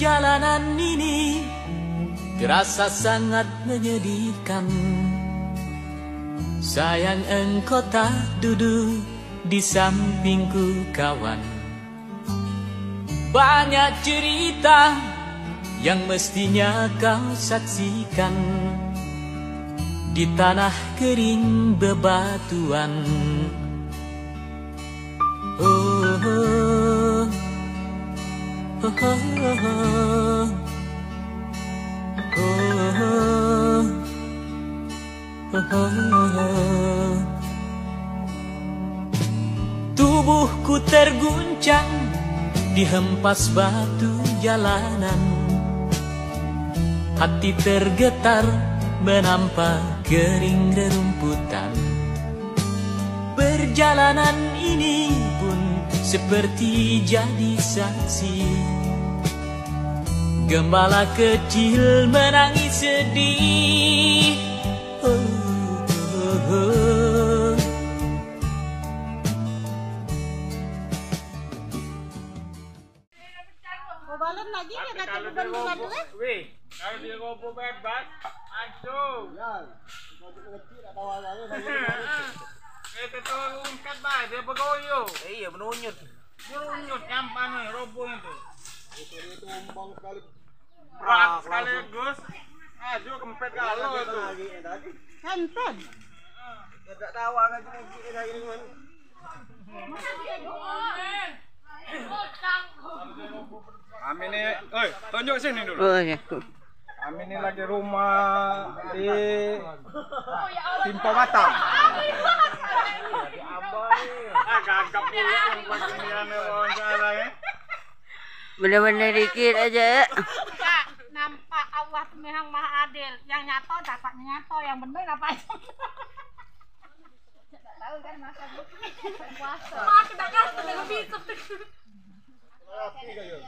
Perjalanan ini terasa sangat menyedihkan. Sayang engkau tak duduk di sampingku kawan. Banyak cerita yang mestinya kau saksikan di tanah kering bebatuan. Oh, oh, oh, oh, oh, oh, oh. Tubuhku terguncang dihempas batu jalanan. Hati tergetar menampak kering rerumputan. Perjalanan ini pun seperti jadi saksi. Gembala kecil menangis sedih. Oh, oh, oh. Mau balen lagi ya kata beban-beban tuh kan? Kalau dia ngobrol bebas, langsung. Ya, kalau kecil ada awal-awal Kita tahu ungkat bah, dia bergoyo. iya menunyut. Menunyut nyampah nih, roboh itu. Itu ombang sekali. Berat sekali Gus. Aju kempet kalau itu. Tadi. Kenten. Tidak tahu aja ini lagi nih. Kami ini, tunjuk sini dulu. Oh ya. Kami ini lagi rumah di Timpo Batang. Gagap pula yang bagian wawancara ya. Bener-bener dikit aja. Kak, nampak Allah memang maha adil. Yang nyata dapatnya nyata, yang bener apa itu? Tidak tahu kan masa puasa. Wah, kita kan lebih. Rapi kayu.